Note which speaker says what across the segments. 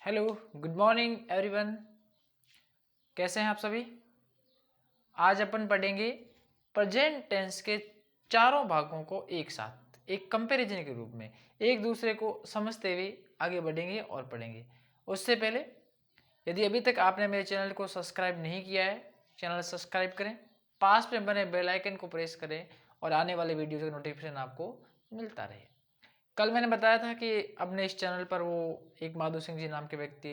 Speaker 1: Hello, good morning everyone. कैसे हैं आप सभी? आज अपन पढ़ेंगे प्रेजेंट टेंस के चारों भागों को एक साथ एक कंपैरिजन के रूप में एक दूसरे को समझते हुए आगे बढ़ेंगे और पढ़ेंगे। उससे पहले यदि अभी तक आपने मेरे चैनल को सब्सक्राइब नहीं किया है, चैनल सब्सक्राइब करें, पास में बने बेल आइकन को प्रेस करें और आने वाले वीडियो का नोटिफिकेशन आपको मिलता रहे। कल मैंने बताया था कि अपने इस चैनल पर वो एक माधु सिंह जी नाम के व्यक्ति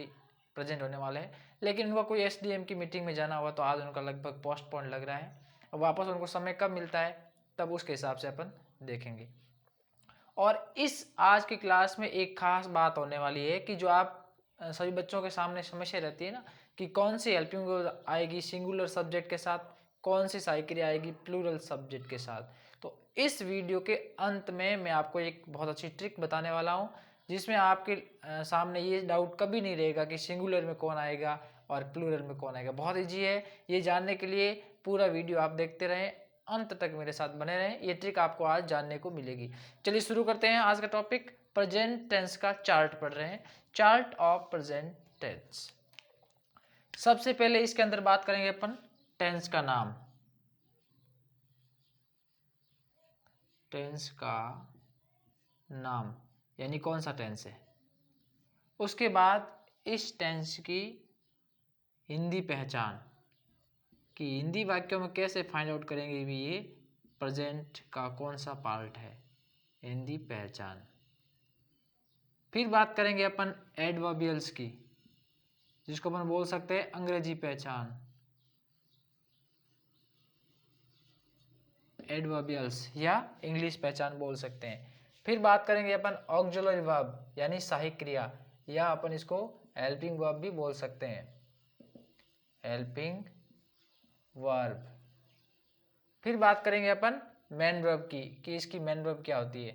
Speaker 1: प्रेजेंट होने वाले हैं, लेकिन उनका कोई एसडीएम की मीटिंग में जाना हुआ तो आज उनका लगभग पोस्टपोन लग रहा है। और वापस उनको समय कब मिलता है तब उसके हिसाब से अपन देखेंगे। और इस आज की क्लास में एक खास बात होने वाली है कि जो आप सभी बच्चों के सामने समस्या रहती है ना कि कौन सी हेल्पिंग वर्ब आएगी सिंगुलर सब्जेक्ट के साथ, कौन सी सहायक क्रिया आएगी प्लूरल सब्जेक्ट के साथ। तो इस वीडियो के अंत में मैं आपको एक बहुत अच्छी ट्रिक बताने वाला हूँ जिसमें आपके सामने ये डाउट कभी नहीं रहेगा कि सिंगुलर में कौन आएगा और प्लूरल में कौन आएगा। बहुत ईजी है, ये जानने के लिए पूरा वीडियो आप देखते रहें, अंत तक मेरे साथ बने रहें, ये ट्रिक आपको आज जानने को मिलेगी। चलिए शुरू करते हैं आज का टॉपिक। प्रेजेंट टेंस का चार्ट पढ़ रहे हैं, चार्ट ऑफ प्रेजेंट टेंस। सबसे पहले इसके अंदर बात करेंगे अपन टेंस का नाम, टेंस का नाम यानी कौन सा टेंस है। उसके बाद इस टेंस की हिंदी पहचान कि हिंदी वाक्यों में कैसे फाइंड आउट करेंगे भी ये प्रेजेंट का कौन सा पार्ट है, हिंदी पहचान। फिर बात करेंगे अपन एडवर्बियल्स की, जिसको अपन बोल सकते हैं अंग्रेजी पहचान, एडवर्बियल्स या इंग्लिश पहचान बोल सकते हैं। फिर बात करेंगे अपन ऑक्सिलरी वर्ब यानी सहायक क्रिया, या अपन इसको हेल्पिंग वर्ब भी बोल सकते हैं, हेल्पिंग वर्ब। फिर बात करेंगे अपन मेन वर्ब की कि इसकी मेन वर्ब क्या होती है।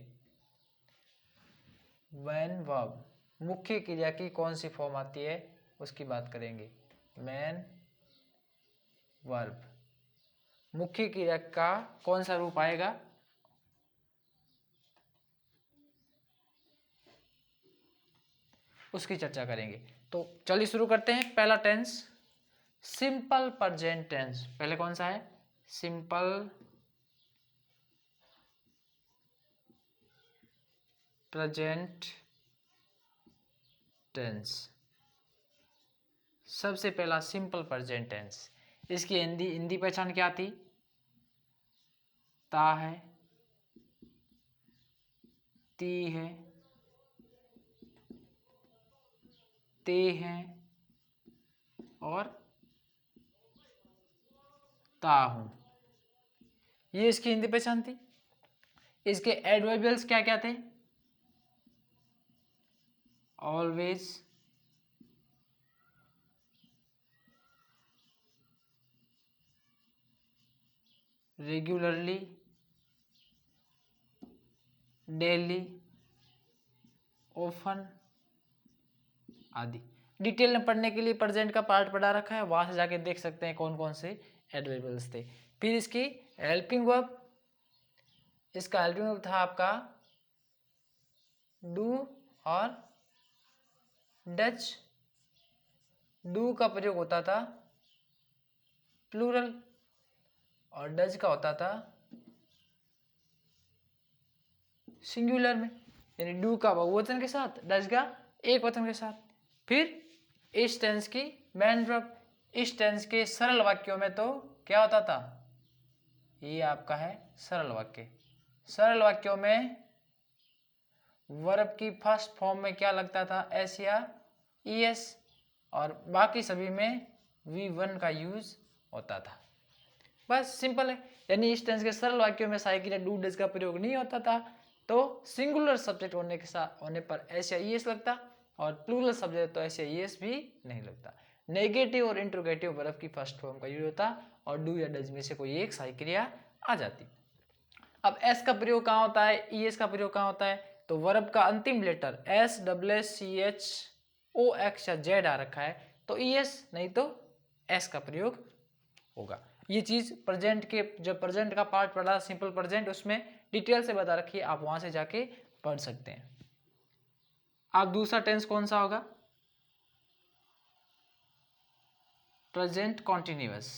Speaker 1: मेन वर्ब मुख्य क्रिया की कौन सी फॉर्म आती है उसकी बात करेंगे। मेन वर्ब मुख्य क्रिया का कौन सा रूप आएगा, उसकी चर्चा करेंगे। तो चलिए शुरू करते हैं। पहला टेंस सिंपल प्रेजेंट टेंस। पहले कौन सा है, सिंपल प्रेजेंट टेंस। सबसे पहला सिंपल प्रेजेंट टेंस, इसकी हिंदी पहचान क्या थी, ता है, ती है, ते हैं और ता हूं, ये इसकी हिंदी पहचान थी। इसके एडवर्बियल्स क्या क्या थे, ऑलवेज, रेगुलरली, डेली, ऑफन आदि। डिटेल में पढ़ने के लिए प्रेजेंट का पार्ट पढ़ा रखा है, वहां से जाके देख सकते हैं कौन कौन से एडवर्बियल्स थे। फिर इसकी हेल्पिंग वर्ब, इसका हेल्पिंग वर्ब था आपका डू और डच। डू का प्रयोग होता था प्लूरल और डच का होता था सिंगुलर में, यानी डू का बहुवचन के साथ, डच का एक वचन के साथ। फिर इस टेंस की मेन वर्ब, इस टेंस के सरल वाक्यों में तो क्या होता था, ये आपका है सरल वाक्य। सरल वाक्यों में वर्ब की फर्स्ट फॉर्म में क्या लगता था, एस या ईएस, और बाकी सभी में V1 का यूज होता था। बस सिंपल है, यानी इस टेंस के सरल वाक्यों में सहायक क्रिया डू डज का प्रयोग नहीं होता था, तो सिंगुलर सब्जेक्ट होने के साथ होने पर एस या ईएस लगता, और प्लूरल सब्जेक्ट तो एस या ईएस भी नहीं लगता। नेगेटिव और इंट्रोगेटिव वर्ब की फर्स्ट फॉर्म का यूज होता और डू या डज में से कोई एक सहायक क्रिया आ जाती। अब एस का प्रयोग कहाँ होता है, ईएस का प्रयोग कहाँ होता है, तो वर्ब का अंतिम letter S W S C H O X या जेड आ रखा है तो ईएस नहीं तो एस का प्रयोग होगा। ये चीज प्रेजेंट के जब प्रेजेंट का पार्ट पढ़ा सिंपल प्रेजेंट, उसमें डिटेल से बता रखी है, आप वहां से जाके पढ़ सकते हैं। अब दूसरा टेंस कौन सा होगा, प्रेजेंट कॉन्टिन्यूअस।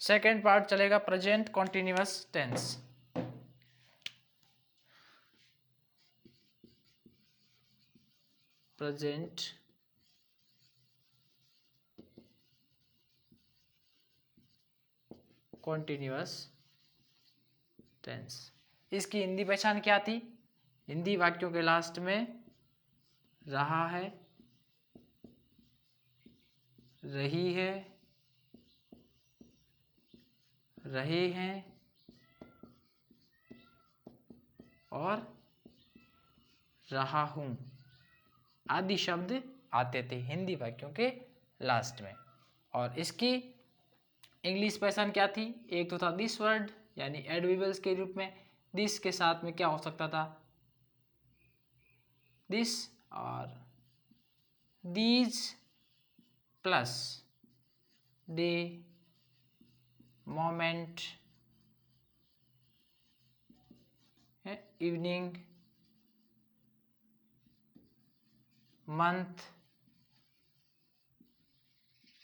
Speaker 1: सेकेंड पार्ट चलेगा present continuous tense. Present continuous tense. इसकी हिंदी पहचान क्या थी? हिंदी वाक्यों के लास्ट में रहा है, रही है, रहे हैं और रहा हूं आदि शब्द आते थे हिंदी वाक्यों के लास्ट में। और इसकी इंग्लिश पहचान क्या थी? एक तो था दिस वर्ड, यानी एडवर्बियल्स के रूप में। दिस के साथ में क्या हो सकता था? दिस और these plus day, moment, evening, month,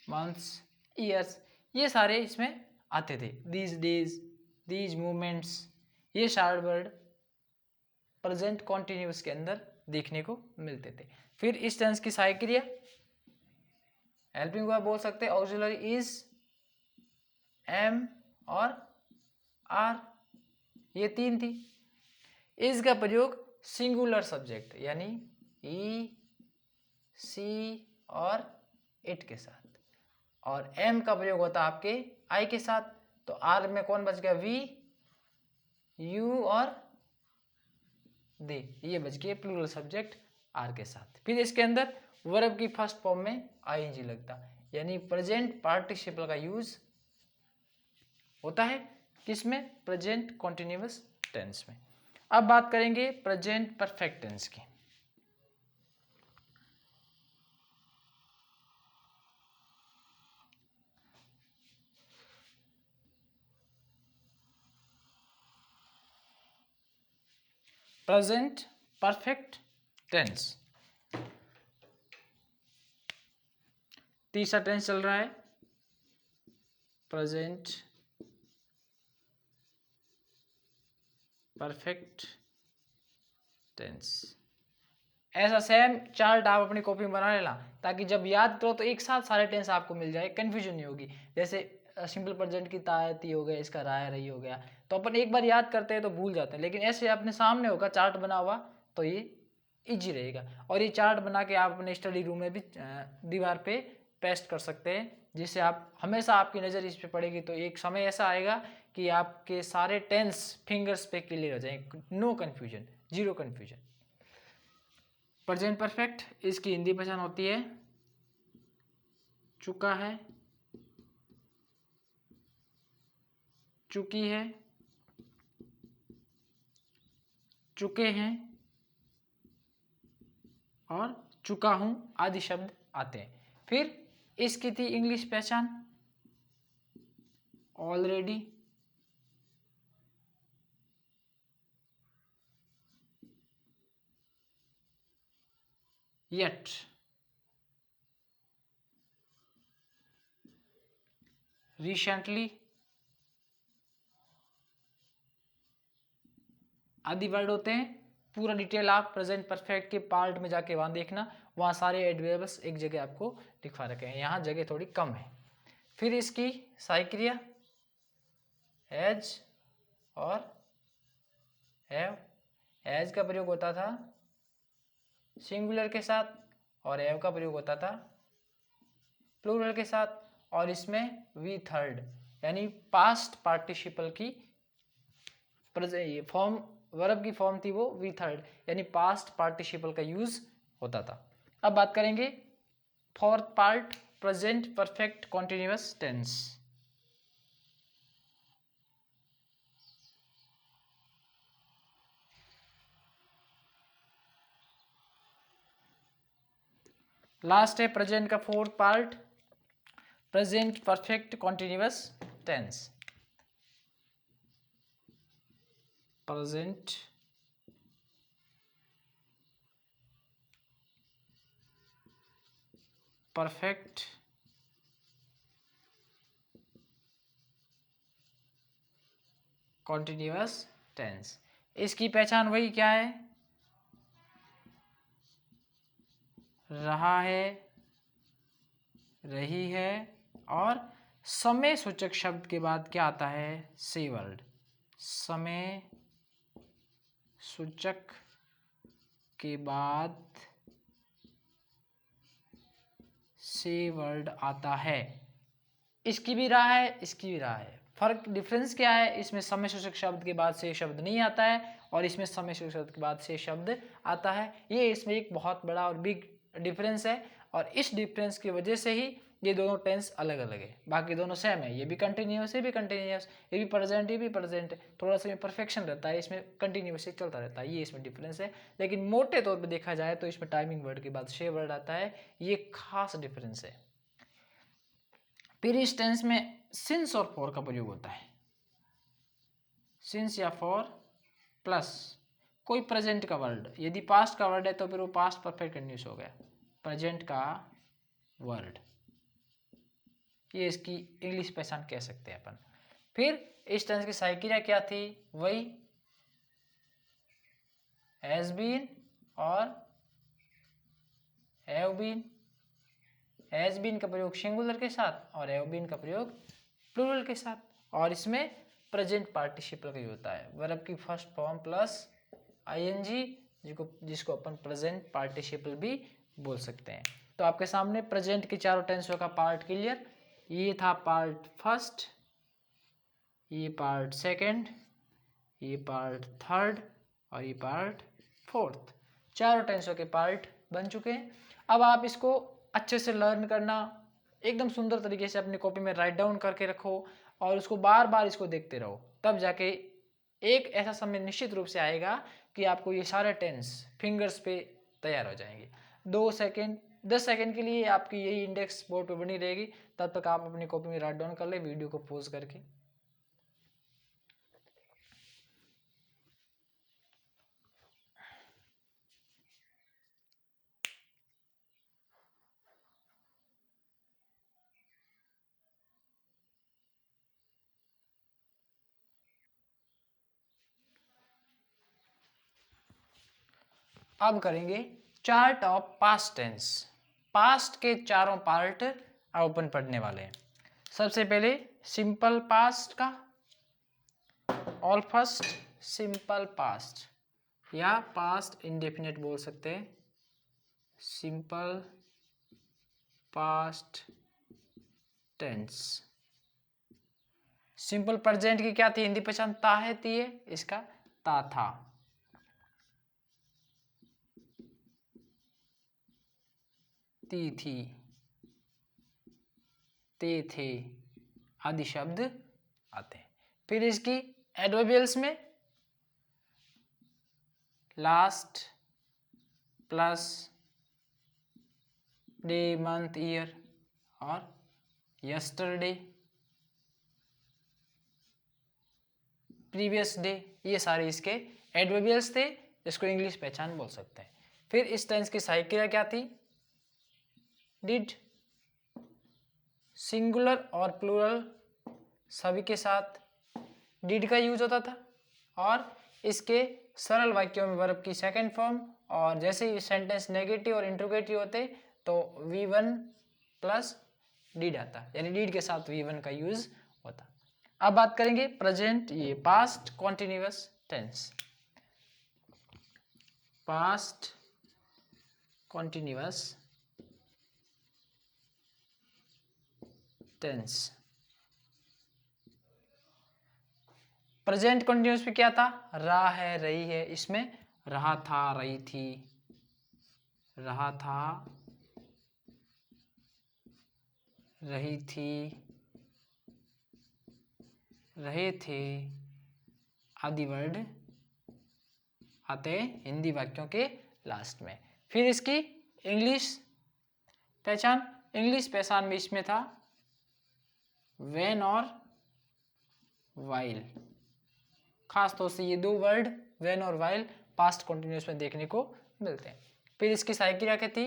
Speaker 1: months, years, ये सारे इसमें आते थे। दीज डेज, दीज मोमेंट्स, ये सारे वर्ड प्रेजेंट कॉन्टिन्यूअस के अंदर देखने को मिलते थे। फिर इस टेंस की सहायक क्रिया हेल्पिंग वर्ब बोल सकते हैं, ऑक्सिलरी इज, एम और आर, ये तीन थी। इज का प्रयोग सिंगुलर सब्जेक्ट यानी ई, सी और इट के साथ, और एम का प्रयोग होता है आपके आई के साथ। तो आर में कौन बच गया? वी, यू और दे, ये बच गए प्लूरल सब्जेक्ट आर के साथ। फिर इसके अंदर वर्ब की फर्स्ट फॉर्म में आईएनजी लगता, यानी प्रेजेंट पार्टिसिपल का यूज होता है किसमें? प्रेजेंट कॉन्टिन्यूअस टेंस में। अब बात करेंगे प्रेजेंट परफेक्ट टेंस की। प्रेजेंट परफेक्ट टेंस, तीसरा टेंस चल रहा है प्रेजेंट परफेक्ट टेंस। ऐसा सेम चार्ट आप अपनी कॉपी में बना लेना, ताकि जब याद करो तो एक साथ सारे टेंस आपको मिल जाए, कंफ्यूजन नहीं होगी। जैसे सिंपल प्रेजेंट की तायती हो गया, इसका राय रही हो गया, तो अपन एक बार याद करते हैं तो भूल जाते हैं, लेकिन ऐसे अपने सामने होगा चार्ट बना हुआ तो ये इजी रहेगा। और ये चार्ट बना के आप अपने स्टडी रूम में भी दीवार पे पेस्ट कर सकते हैं, जिससे आप हमेशा आपकी नज़र इस पे पड़ेगी, तो एक समय ऐसा आएगा कि आपके सारे टेंस फिंगर्स पे क्लियर हो जाएंगे, no confusion, zero confusion. Present perfect, इसकी हिंदी पहचान होती है चुका है, चुकी है, चुके हैं और चुका हूं आदि शब्द आते हैं। फिर इसकी थी इंग्लिश पहचान ऑलरेडी, येट, रिसेंटली आदि वर्ड होते हैं। पूरा डिटेल आप प्रेजेंट परफेक्ट के पार्ट में जाके वहां देखना, वहां सारे एडवर्ब्स एक जगह आपको लिखवा रखे हैं, यहाँ जगह थोड़ी कम है। फिर इसकी सहायक क्रिया एज और हैव। एज का प्रयोग होता था सिंगुलर के साथ और हैव का प्रयोग होता था प्लूरल के साथ, और इसमें वी थर्ड यानी पास्ट पार्टिसिपल की फॉर्म, वर्ब की फॉर्म थी वो वी थर्ड, यानी पास्ट पार्टिसिपल का यूज होता था। अब बात करेंगे fourth part present perfect continuous tense. Last है प्रेजेंट का fourth part present perfect continuous tense. Present perfect continuous tense. इसकी पहचान वही क्या है, रहा है, रही है, और समय सूचक शब्द के बाद क्या आता है, से वर्ड। समय सूचक के बाद से वर्ड आता है। इसकी भी रहा है, इसकी भी रहा है। फर्क डिफरेंस क्या है, इसमें समय सूचक शब्द के बाद से शब्द नहीं आता है और इसमें समय सूचक शब्द के बाद से शब्द आता है। ये इसमें एक बहुत बड़ा और बिग डिफरेंस है और इस डिफरेंस की वजह से ही ये दोनों टेंस अलग अलग है। बाकी दोनों सेम है, ये भी कंटिन्यूअस, ये भी कंटिन्यूअस, ये भी प्रेजेंट, ये भी प्रेजेंट। थोड़ा सा परफेक्शन रहता है, इसमें कंटिन्यूअस चलता रहता है, ये इसमें डिफरेंस है। लेकिन मोटे तौर पर देखा जाए तो इसमें टाइमिंग वर्ड के बाद शे वर्ड आता है, ये खास डिफरेंस है। फिर इस टेंस में सिंस और फॉर का प्रयोग होता है। सिंस या फॉर प्लस कोई प्रेजेंट का वर्ड, यदि पास्ट का वर्ड है तो फिर वो पास्ट परफेक्ट कंटिन्यूअस हो गया, प्रेजेंट का वर्ड, ये इसकी इंग्लिश पहचान कह सकते हैं अपन। फिर इस टेंस की सहायक क्रिया क्या थी, वही हैज बीन और हैव बीन। हैज बीन का प्रयोग सिंगुलर के साथ और हैव बीन का प्रयोग प्लूरल के साथ, और इसमें प्रेजेंट पार्टिसिपल का यूज होता है, वर्ब की फर्स्ट फॉर्म प्लस आईएनजी, जिसको अपन प्रेजेंट पार्टिसिपल भी बोल सकते हैं। तो आपके सामने प्रेजेंट की चारों टेंसों का पार्ट क्लियर। ये था पार्ट फर्स्ट, ये पार्ट सेकंड, ये पार्ट थर्ड और ये पार्ट फोर्थ। चारों टेंसों के पार्ट बन चुके हैं। अब आप इसको अच्छे से लर्न करना, एकदम सुंदर तरीके से अपनी कॉपी में राइट डाउन करके रखो और उसको बार बार इसको देखते रहो, तब जाके एक ऐसा समय निश्चित रूप से आएगा कि आपको ये सारे टेंस फिंगर्स पे तैयार हो जाएंगे। 2 सेकेंड 10 सेकेंड के लिए आपकी यही इंडेक्स बोर्ड पे बनी रहेगी, तब तक आप अपनी कॉपी में राइट डाउन कर ले, वीडियो को पॉज करके। अब करेंगे chart of past tense. Past के चारों पार्ट अपन पढ़ने वाले हैं। सबसे पहले सिंपल पास्ट का, ऑल फर्स्ट सिंपल पास्ट या पास्ट इंडेफिनिट बोल सकते हैं, simple past tense. Simple present की क्या थी हिंदी पहचान, ता है, ती है, इसका ता था। ती थी, ते थे आदि शब्द आते हैं। फिर इसकी एडवर्बियल्स में last plus day month year और यस्टरडे प्रीवियस डे, ये सारे इसके एडवर्बियल्स थे, जिसको इंग्लिश पहचान बोल सकते हैं। फिर इस टेंस की सहायक क्रिया क्या थी, डिड। सिंगुलर और प्लूरल सभी के साथ डिड का यूज होता था, और इसके सरल वाक्यों में वर्ब की सेकंड फॉर्म, और जैसे ही सेंटेंस नेगेटिव और इंट्रोगेटिव होते तो V1 प्लस डिड आता, यानी डिड के साथ V1 का यूज होता। अब बात करेंगे प्रेजेंट, ये past continuous tense. Past continuous tense. Present continuous में क्या था, रहा है, रही है, इसमें रहा था, रही थी, रहा था, रही थी, रहे थे आदि वर्ड आते हैं हिंदी वाक्यों के लास्ट में। फिर इसकी इंग्लिश पहचान, इंग्लिश पहचान में इसमें था व्हेन और व्हाइल। खास तौर से ये दो वर्ड व्हेन और व्हाइल पास्ट कंटिन्यूअस में देखने को मिलते हैं। फिर इसकी सहायक क्रिया क्या थी,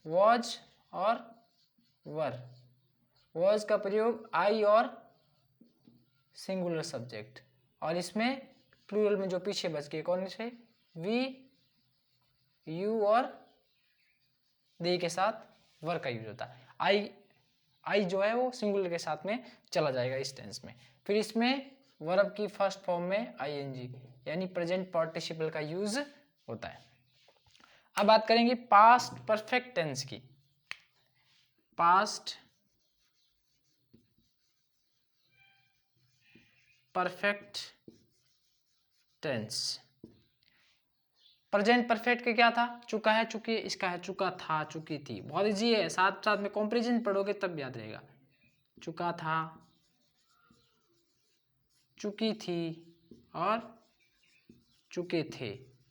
Speaker 1: वॉज और वर। वॉज का प्रयोग आई और सिंगुलर सब्जेक्ट, और इसमें प्लूरल में जो पीछे बच गए कौन से, वी, यू और दे के साथ वर का यूज होता है। आई जो है वो सिंगुलर के साथ में चला जाएगा इस टेंस में। फिर इसमें वर्ब की फर्स्ट फॉर्म में आईएनजी यानी प्रेजेंट पार्टिसिपल का यूज होता है। अब बात करेंगे पास्ट परफेक्ट टेंस की। Past perfect tense, present perfect के क्या था, चुका है, चुकी है, इसका है चुका था, चुकी थी। बहुत इजी है, साथ साथ में कंपैरिजन पढ़ोगे तब याद रहेगा। चुका था, चुकी थी और चुके थे,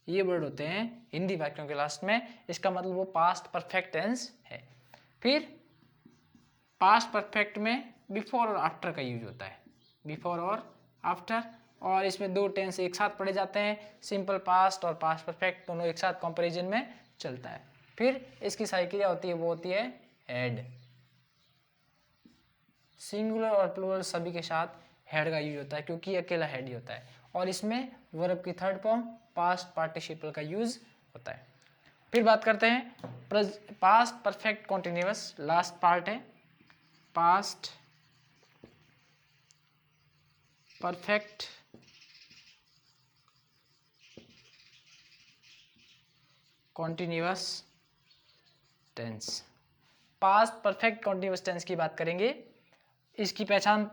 Speaker 1: ये वर्ड होते हैं हिंदी वाक्यों के लास्ट में। इसका मतलब वो पास्ट परफेक्ट टेंस है। फिर पास्ट परफेक्ट में बिफोर और आफ्टर का यूज होता है, बिफोर और आफ्टर, और इसमें दो टेंस एक साथ पढ़े जाते हैं, सिंपल पास्ट और पास्ट परफेक्ट दोनों एक साथ कंपैरिजन में चलता है। फिर इसकी सही क्रिया होती है वो होती है हैड। सिंगुलर और प्लूरल सभी के साथ हैड का यूज होता है क्योंकि अकेला हैड ही होता है, और इसमें वर्ब की थर्ड फॉर्म पास्ट पार्टिसिपल का यूज होता है। फिर बात करते हैं past perfect continuous, last part है past perfect continuous tense. Past perfect continuous tense की बात करेंगे। इसकी पहचान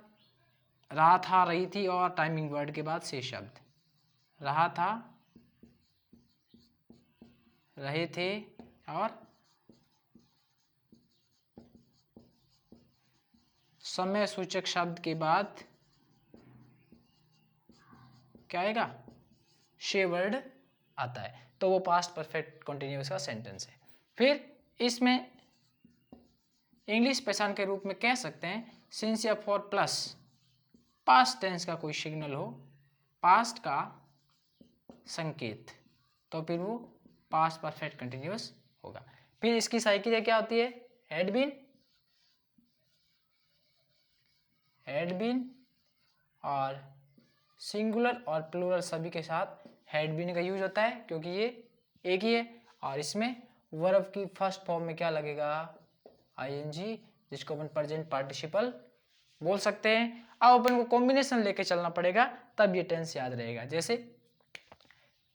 Speaker 1: रहा था, रही थी और टाइमिंग वर्ड के बाद शेष शब्द। रहा था, रहे थे और समय सूचक शब्द के बाद क्या आएगा, शे वर्ड आता है, तो वो पास्ट परफेक्ट कॉन्टिन्यूअस का सेंटेंस है। फिर इसमें इंग्लिश पहचान के रूप में कह सकते हैं सिंस या फॉर प्लस पास्ट टेंस का कोई सिग्नल हो, पास्ट का संकेत, तो फिर वो पास्ट परफेक्ट कंटिन्यूअस होगा। फिर इसकी सही क्रिया क्या होती है, हैड बीन और सिंगुलर और प्लूरल सभी के साथ हैड बीन का यूज होता है क्योंकि ये एक ही है, और इसमें वर्ब की फर्स्ट फॉर्म में क्या लगेगा, आईएनजी, जिसको अपन प्रेजेंट पार्टिसिपल बोल सकते हैं। अब अपन को कॉम्बिनेशन लेके चलना पड़ेगा तब ये टेंस याद रहेगा। जैसे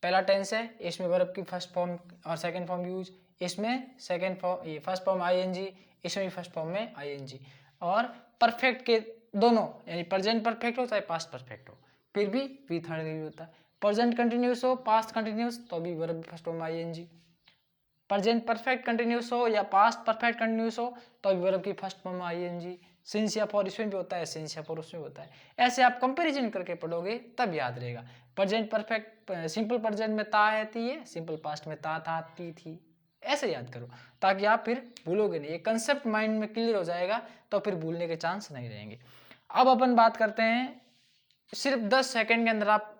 Speaker 1: पहला टेंस है, इसमें वर्ब की फर्स्ट फॉर्म और सेकंड फॉर्म यूज, इसमें सेकंड फॉर्म ये फर्स्ट फॉर्म आईएनजी, इसमें भी फर्स्ट फॉर्म में आईएनजी, और परफेक्ट के दोनों यानी प्रेजेंट परफेक्ट हो चाहे पास्ट परफेक्ट हो फिर भी वी थर्ड यूज होता है। प्रेजेंट कंटिन्यूस हो, पास्ट कंटिन्यूस, तो भी verb first form I N G. Present perfect continuous हो या पास्ट परफेक्ट कंटिन्यूस हो तो भी वर्ब की फर्स्ट फॉर्म आईएनजी। सिंस या फॉर इसमें भी होता है, सिंस या फॉर उसमें होता है। ऐसे आप कंपैरिजन करके पढ़ोगे तब याद रहेगा। प्रेजेंट परफेक्ट सिंपल प्रेजेंट में ता है, ती है, सिंपल पास्ट में ता था, ती थी, ऐसे याद करो ताकि आप फिर भूलोगे नहीं। ये कंसेप्ट माइंड में क्लियर हो जाएगा तो फिर भूलने के चांस नहीं रहेंगे। अब अपन बात करते हैं, सिर्फ 10 सेकंड के अंदर आप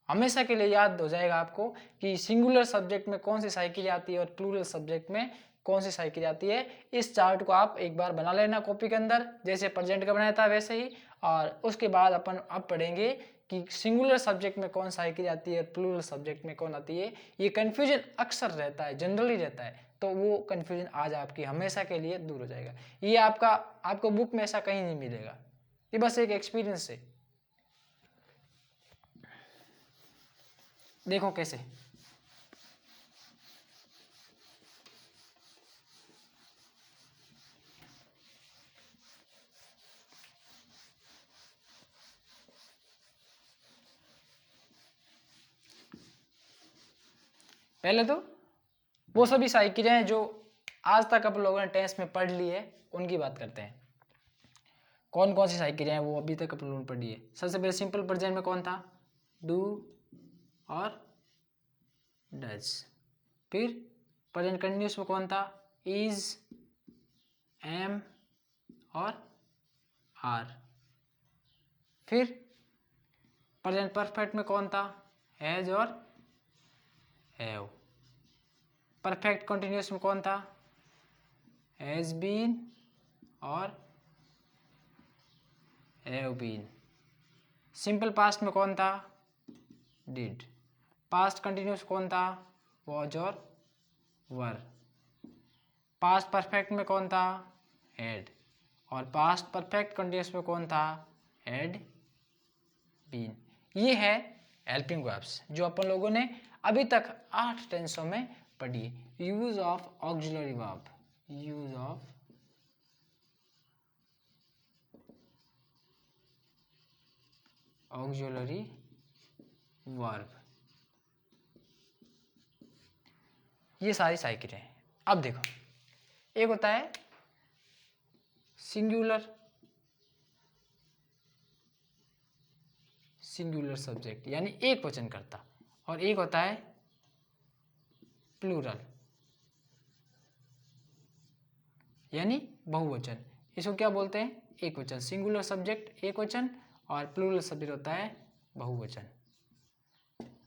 Speaker 1: हमेशा के लिए याद हो जाएगा आपको कि सिंगुलर सब्जेक्ट में कौन सी साइकिल आती है और प्लूरल सब्जेक्ट में कौन सी साइकिल आती है। इस चार्ट को आप एक बार बना लेना कॉपी के अंदर, जैसे प्रेजेंट का बनाया था वैसे ही, और उसके बाद अपन अब पढ़ेंगे कि सिंगुलर सब्जेक्ट में कौन साइकिल आती है, प्लूरल सब्जेक्ट में कौन आती है। ये कन्फ्यूजन अक्सर रहता है, जनरली रहता है, तो वो कन्फ्यूजन आज आपकी हमेशा के लिए दूर हो जाएगा। ये आपको बुक में ऐसा कहीं नहीं मिलेगा, ये बस एक एक्सपीरियंस है। देखो कैसे, पहले तो वो सभी साइकिलें जो आज तक आप लोगों ने टेंस में पढ़ ली है उनकी बात करते हैं। कौन कौन सी साइकिलें हैं वो अभी तक आप लोगों ने पढ़ी है। सबसे पहले सिंपल प्रेजेंट में कौन था, डू और डज। फिर प्रेजेंट कंटिन्यूस में कौन था, इज, एम और आर। फिर प्रेजेंट परफेक्ट में कौन था, हैज और हैव। परफेक्ट कंटिन्यूस में कौन था, हैज बीन और हैव बीन। सिंपल पास्ट में कौन था? डिड। पास्ट कंटिन्यूस कौन था? वॉज और वर। पास्ट परफेक्ट में कौन था? हैड। और पास्ट परफेक्ट कंटिन्यूस में कौन था? Had been. ये है हेल्पिंग वर्ब्स जो अपन लोगों ने अभी तक 8 टेंसों में पढ़ी। Use of auxiliary verb, use of auxiliary verb, ये सारी साइकिल हैं। अब देखो, एक होता है सिंगुलर, सिंगुलर सब्जेक्ट यानी एक वचन करता, और एक होता है प्लूरल यानी बहुवचन। इसको क्या बोलते हैं? एक वचन। सिंगुलर सब्जेक्ट एक वचन और प्लूरल सब्जेक्ट होता है बहुवचन।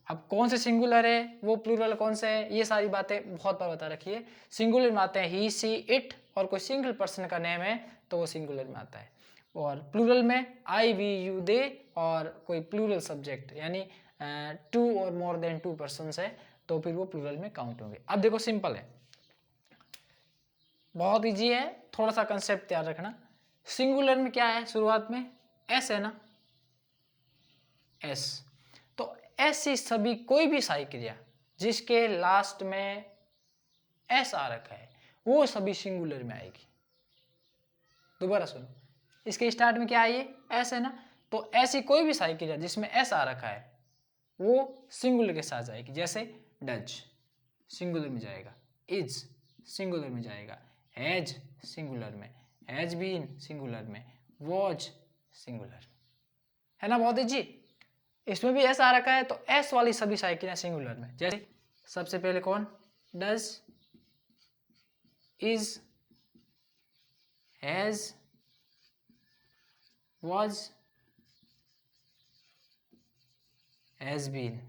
Speaker 1: अब कौन से सिंगुलर है, वो प्लूरल कौन से है, ये सारी बातें बहुत बार बता रखी है। सिंगुलर में आते हैं ही, सी, इट, और कोई सिंगल पर्सन का नेम है तो वो सिंगुलर में आता है। और प्लूरल में आई, वी, यू, दे, और कोई प्लूरल सब्जेक्ट यानी 2 और मोर देन 2 पर्सन्स है तो फिर वो प्लूरल में काउंट होंगे। अब देखो सिंपल है, बहुत इजी है, थोड़ा सा कंसेप्ट याद रखना। सिंगुलर में क्या है? शुरुआत में एस है ना, एस। तो ऐसी सभी कोई भी साई क्रिया जिसके लास्ट में एस आ रखा है वो सभी सिंगुलर में आएगी। दोबारा सुनो, इसके स्टार्ट में क्या है? ये एस है ना, तो ऐसी कोई भी साई क्रिया जिसमें एस आ रखा है वो सिंगुलर के साथ जाएगी। जैसे डज सिंगुलर में जाएगा, इज सिंगुलर में जाएगा, हैज सिंगुलर में, हैज बीन सिंगुलर में, वॉज सिंगुलर, है ना। बहुत इजी। इसमें भी एस आ रखा है तो एस वाली सभी साइकिलें सिंगुलर में। जैसे सबसे पहले कौन? Does, is, has, was, has been,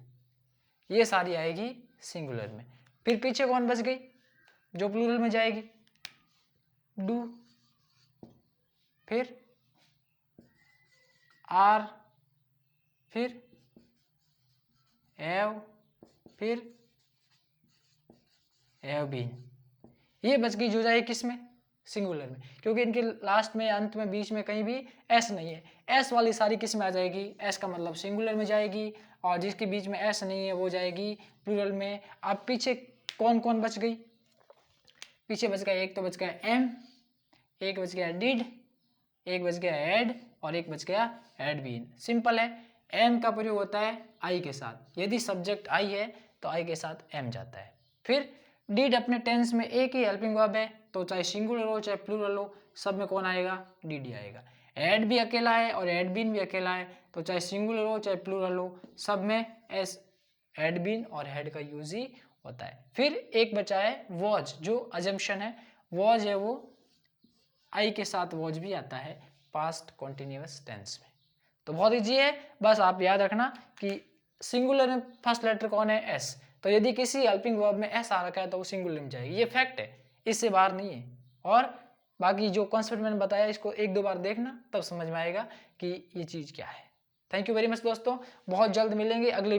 Speaker 1: ये सारी आएगी सिंगुलर में। फिर पीछे कौन बच गई जो प्लूरल में जाएगी? डू, फिर आर, फिर हैव, फिर हैव बीन। ये बच गई जो जाए किस में? सिंगुलर में, क्योंकि इनके लास्ट में, अंत में, बीच में कहीं भी एस नहीं है। एस वाली सारी किस में आ जाएगी? एस का मतलब सिंगुलर में जाएगी, और जिसके बीच में एस नहीं है वो जाएगी प्लूरल में। अब पीछे कौन कौन बच गई? पीछे बच गया, एक तो बच गया एम, एक बच गया डिड, एक बच गया हैड, और एक बच गया हैड बीन। सिंपल है। एम का प्रयोग होता है आई के साथ, यदि सब्जेक्ट आई है तो आई के साथ एम जाता है। फिर डिड अपने टेंस में एक ही हेल्पिंग वर्ब है, तो चाहे सिंगुलर हो चाहे प्लूरल हो सब में कौन आएगा? डिड ही आएगा। हैड भी अकेला है और हैड बीन भी अकेला है, तो चाहे सिंगुलर हो चाहे प्लूरल हो सब में एस, हैड बीन और हैड का यूज ही होता है। फिर एक बचा है वॉज, जो अजम्पशन है। वॉज है वो आई के साथ वॉज भी आता है पास्ट कॉन्टिन्यूअस टेंस में। तो बहुत ईजी है, बस आप याद रखना कि सिंगुलर में फर्स्ट लेटर कौन है? एस। तो यदि किसी हेल्पिंग वर्ब में एस आ रखा है तो वो सिंगुलर में जाएगी, ये फैक्ट है, इससे बाहर नहीं है। और बाकी जो कॉन्सेप्ट मैंने बताया इसको 1-2 बार देखना, तब समझ में आएगा कि ये चीज़ क्या है। थैंक यू वेरी मच दोस्तों, बहुत जल्द मिलेंगे अगले